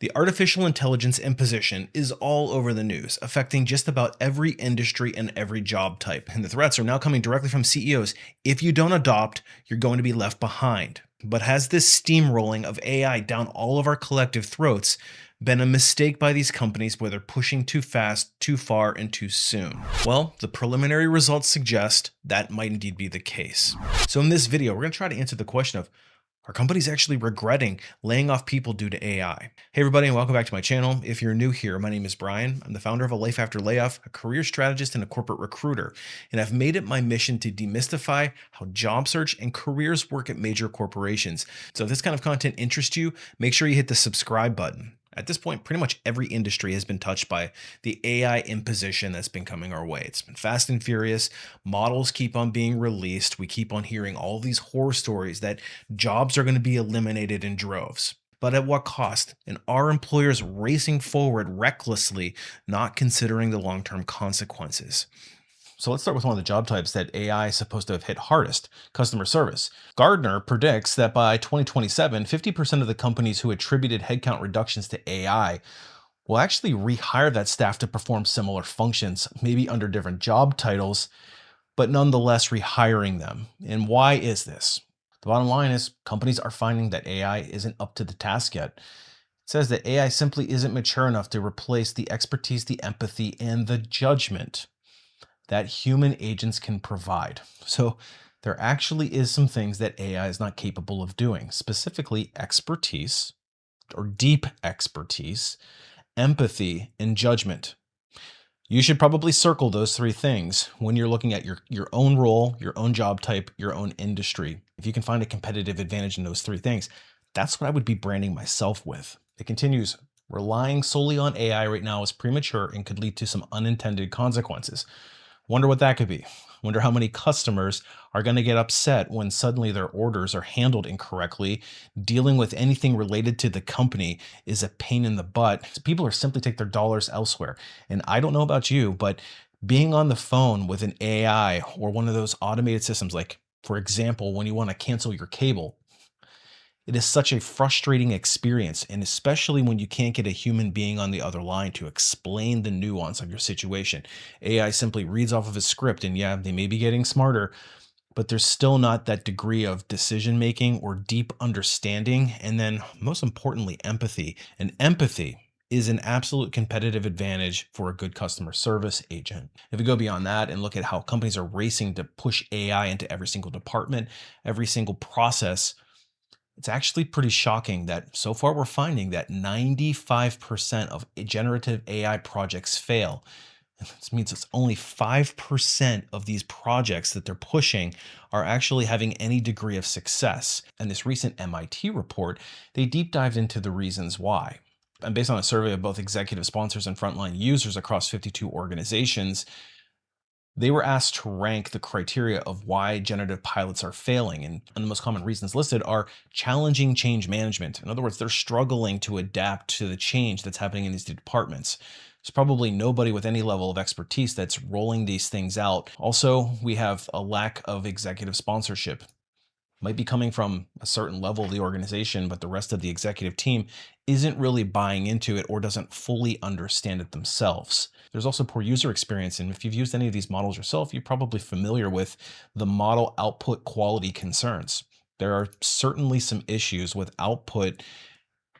The artificial intelligence imposition is all over the news, affecting just about every industry and every job type. And the threats are now coming directly from CEOs. If you don't adopt, you're going to be left behind. But has this steamrolling of AI down all of our collective throats been a mistake by these companies where they're pushing too fast, too far, and too soon? Well, the preliminary results suggest that might indeed be the case. So in this video, we're going to try to answer the question of, are companies actually regretting laying off people due to AI? Hey everybody, and welcome back to my channel. If you're new here, my name is Brian. I'm the founder of A Life After Layoff, a career strategist and a corporate recruiter. And I've made it my mission to demystify how job search and careers work at major corporations. So if this kind of content interests you, make sure you hit the subscribe button. At this point, pretty much every industry has been touched by the AI imposition that's been coming our way. It's been fast and furious. Models keep on being released. We keep on hearing all these horror stories that jobs are going to be eliminated in droves. But at what cost? And are employers racing forward recklessly, not considering the long-term consequences? So let's start with one of the job types that AI is supposed to have hit hardest, customer service. Gartner predicts that by 2027, 50% of the companies who attributed headcount reductions to AI will actually rehire that staff to perform similar functions, maybe under different job titles, but nonetheless rehiring them. And why is this? The bottom line is companies are finding that AI isn't up to the task yet. It says that AI simply isn't mature enough to replace the expertise, the empathy, and the judgment that human agents can provide. So there actually is some things that AI is not capable of doing, specifically expertise or deep expertise, empathy, and judgment. You should probably circle those three things when you're looking at your own role, your own job type, your own industry. If you can find a competitive advantage in those three things, that's what I would be branding myself with. It continues, relying solely on AI right now is premature and could lead to some unintended consequences. Wonder what that could be. Wonder how many customers are going to get upset when suddenly their orders are handled incorrectly. Dealing with anything related to the company is a pain in the butt. People are simply take their dollars elsewhere. And I don't know about you, but being on the phone with an AI or one of those automated systems, like for example, when you want to cancel your cable, it is such a frustrating experience, and especially when you can't get a human being on the other line to explain the nuance of your situation. AI simply reads off of a script, and yeah, they may be getting smarter, but there's still not that degree of decision making or deep understanding, and then most importantly, empathy. And empathy is an absolute competitive advantage for a good customer service agent. If we go beyond that and look at how companies are racing to push AI into every single department, every single process, it's actually pretty shocking that so far we're finding that 95% of generative AI projects fail. This means it's only 5% of these projects that they're pushing are actually having any degree of success. And this recent MIT report, they deep dived into the reasons why. And based on a survey of both executive sponsors and frontline users across 52 organizations, they were asked to rank the criteria of why generative pilots are failing. And the most common reasons listed are challenging change management. In other words, they're struggling to adapt to the change that's happening in these departments. There's probably nobody with any level of expertise that's rolling these things out. Also, we have a lack of executive sponsorship. Might be coming from a certain level of the organization, but the rest of the executive team isn't really buying into it or doesn't fully understand it themselves. There's also poor user experience, and if you've used any of these models yourself, you're probably familiar with the model output quality concerns. There are certainly some issues with output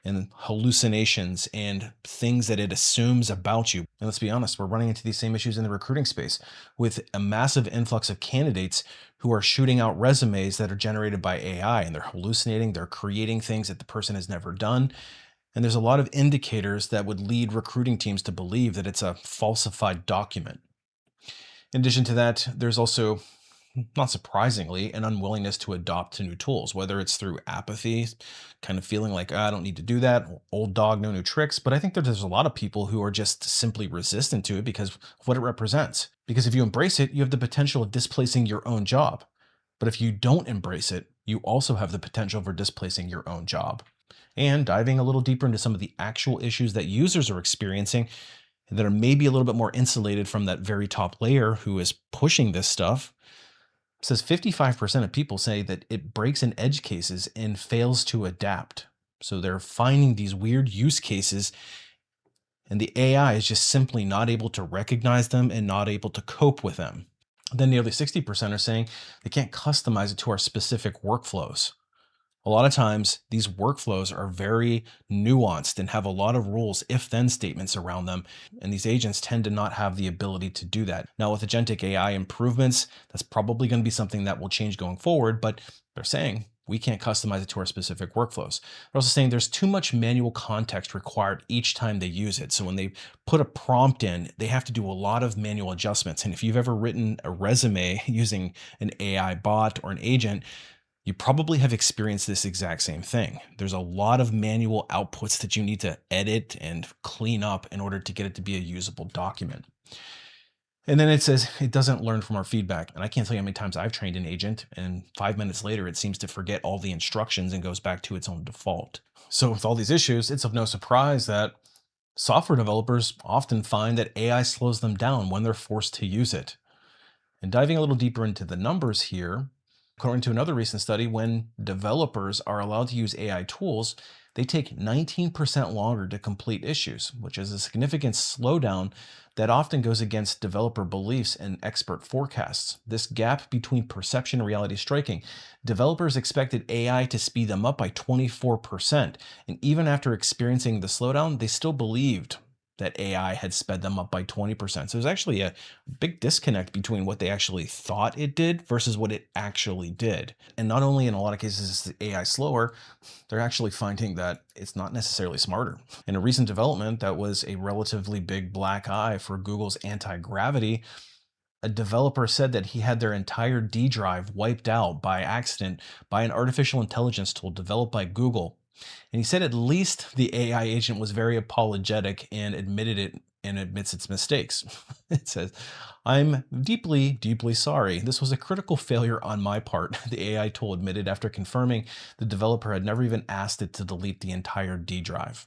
and hallucinations and things that it assumes about you. And let's be honest, we're running into these same issues in the recruiting space with a massive influx of candidates who are shooting out resumes that are generated by AI, and they're hallucinating, they're creating things that the person has never done. And there's a lot of indicators that would lead recruiting teams to believe that it's a falsified document. In addition to that, there's also, not surprisingly, an unwillingness to adopt to new tools, whether it's through apathy, kind of feeling like, I don't need to do that, old dog, no new tricks. But I think that there's a lot of people who are just simply resistant to it because of what it represents. Because if you embrace it, you have the potential of displacing your own job. But if you don't embrace it, you also have the potential for displacing your own job. And diving a little deeper into some of the actual issues that users are experiencing that are maybe a little bit more insulated from that very top layer who is pushing this stuff, says 55% of people say that it breaks in edge cases and fails to adapt. So they're finding these weird use cases, and the AI is just simply not able to recognize them and not able to cope with them. Then nearly 60% are saying they can't customize it to our specific workflows. A lot of times, these workflows are very nuanced and have a lot of rules, if-then statements around them, and these agents tend to not have the ability to do that. Now, with agentic AI improvements, that's probably going to be something that will change going forward, but they're saying we can't customize it to our specific workflows. They're also saying there's too much manual context required each time they use it. So when they put a prompt in, they have to do a lot of manual adjustments. And if you've ever written a resume using an AI bot or an agent, you probably have experienced this exact same thing. There's a lot of manual outputs that you need to edit and clean up in order to get it to be a usable document. And then it says it doesn't learn from our feedback. And I can't tell you how many times I've trained an agent, and 5 minutes later, it seems to forget all the instructions and goes back to its own default. So with all these issues, it's of no surprise that software developers often find that AI slows them down when they're forced to use it. And diving a little deeper into the numbers here, according to another recent study, when developers are allowed to use AI tools, they take 19% longer to complete issues, which is a significant slowdown that often goes against developer beliefs and expert forecasts. This gap between perception and reality is striking. Developers expected AI to speed them up by 24%, and even after experiencing the slowdown, they still believed that AI had sped them up by 20%. So there's actually a big disconnect between what they actually thought it did versus what it actually did. And not only in a lot of cases is the AI slower, they're actually finding that it's not necessarily smarter. In a recent development that was a relatively big black eye for Google's anti-gravity, a developer said that he had their entire D drive wiped out by accident by an artificial intelligence tool developed by Google. And he said at least the AI agent was very apologetic and admitted it and admits its mistakes. It says, I'm deeply, deeply sorry. This was a critical failure on my part, the AI tool admitted after confirming the developer had never even asked it to delete the entire D drive.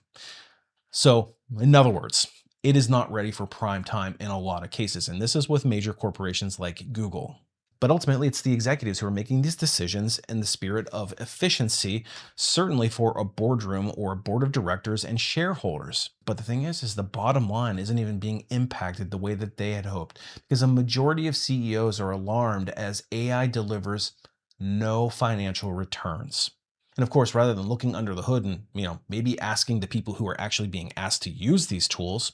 So, in other words, it is not ready for prime time in a lot of cases. And this is with major corporations like Google. But ultimately, it's the executives who are making these decisions in the spirit of efficiency, certainly for a boardroom or a board of directors and shareholders. But the thing is the bottom line isn't even being impacted the way that they had hoped, because a majority of CEOs are alarmed as AI delivers no financial returns. And of course, rather than looking under the hood and, maybe asking the people who are actually being asked to use these tools,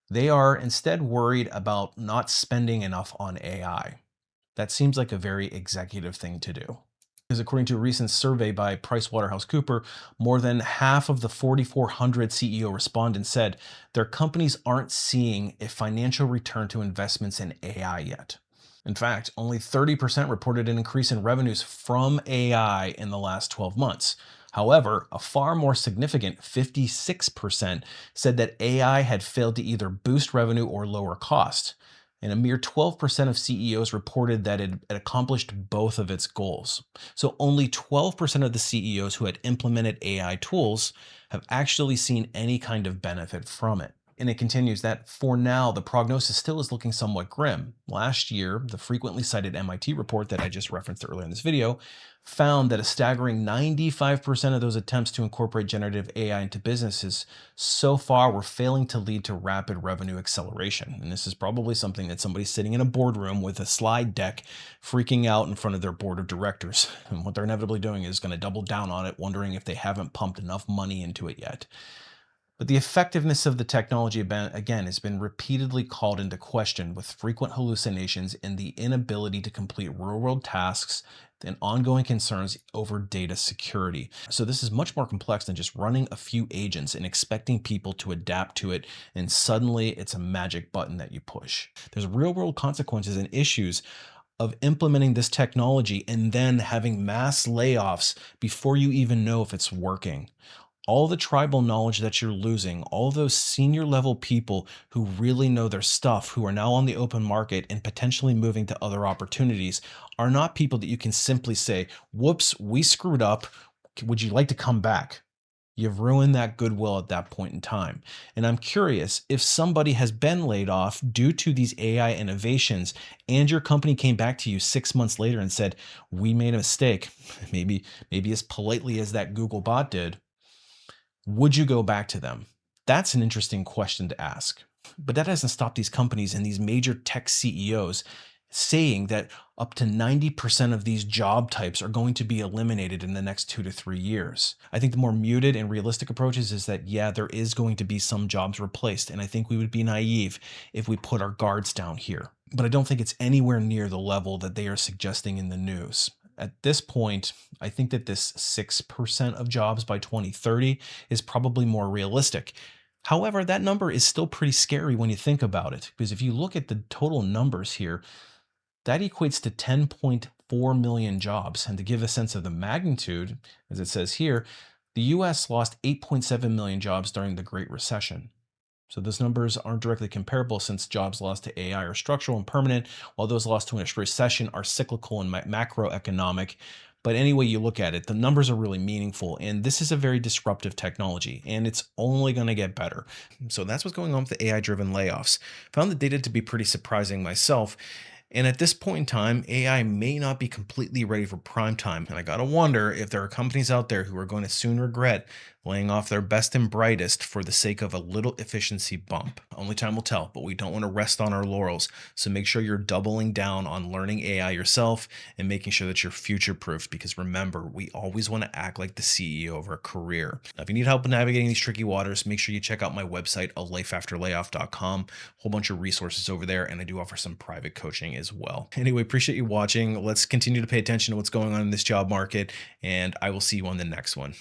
they are instead worried about not spending enough on AI. That seems like a very executive thing to do. Because according to a recent survey by PricewaterhouseCoopers, more than half of the 4,400 CEO respondents said their companies aren't seeing a financial return to investments in AI yet. In fact, only 30% reported an increase in revenues from AI in the last 12 months. However, a far more significant 56% said that AI had failed to either boost revenue or lower cost. And a mere 12% of CEOs reported that it had accomplished both of its goals. So only 12% of the CEOs who had implemented AI tools have actually seen any kind of benefit from it. And it continues that for now, the prognosis still is looking somewhat grim. Last year, the frequently cited MIT report that I just referenced earlier in this video found that a staggering 95% of those attempts to incorporate generative AI into businesses so far were failing to lead to rapid revenue acceleration. And this is probably something that somebody's sitting in a boardroom with a slide deck freaking out in front of their board of directors. And what they're inevitably doing is going to double down on it, wondering if they haven't pumped enough money into it yet. But the effectiveness of the technology, again, has been repeatedly called into question with frequent hallucinations and the inability to complete real-world tasks and ongoing concerns over data security. So this is much more complex than just running a few agents and expecting people to adapt to it, and suddenly it's a magic button that you push. There's real-world consequences and issues of implementing this technology and then having mass layoffs before you even know if it's working. All the tribal knowledge that you're losing, all those senior level people who really know their stuff, who are now on the open market and potentially moving to other opportunities, are not people that you can simply say, whoops, we screwed up. Would you like to come back? You've ruined that goodwill at that point in time. And I'm curious if somebody has been laid off due to these AI innovations and your company came back to you 6 months later and said, we made a mistake, maybe as politely as that Google bot did. Would you go back to them? That's an interesting question to ask. But that doesn't stop these companies and these major tech CEOs saying that up to 90% of these job types are going to be eliminated in the next 2 to 3 years. I think the more muted and realistic approaches is that, yeah, there is going to be some jobs replaced. And I think we would be naive if we put our guards down here. But I don't think it's anywhere near the level that they are suggesting in the news. At this point, I think that this 6% of jobs by 2030 is probably more realistic. However, that number is still pretty scary when you think about it, because if you look at the total numbers here, that equates to 10.4 million jobs. And to give a sense of the magnitude, as it says here, the US lost 8.7 million jobs during the Great Recession. So those numbers aren't directly comparable since jobs lost to AI are structural and permanent, while those lost to a recession are cyclical and macroeconomic. But any way you look at it, the numbers are really meaningful. And this is a very disruptive technology, and it's only going to get better. So that's what's going on with the AI-driven layoffs. Found the data to be pretty surprising myself. And at this point in time, AI may not be completely ready for prime time. And I got to wonder if there are companies out there who are going to soon regret laying off their best and brightest for the sake of a little efficiency bump. Only time will tell, but we don't want to rest on our laurels. So make sure you're doubling down on learning AI yourself and making sure that you're future proofed, because remember, we always want to act like the CEO of our career. Now, if you need help navigating these tricky waters, make sure you check out my website, alifeafterlayoff.com. Whole bunch of resources over there, and I do offer some private coaching as well. Anyway, appreciate you watching. Let's continue to pay attention to what's going on in this job market, and I will see you on the next one.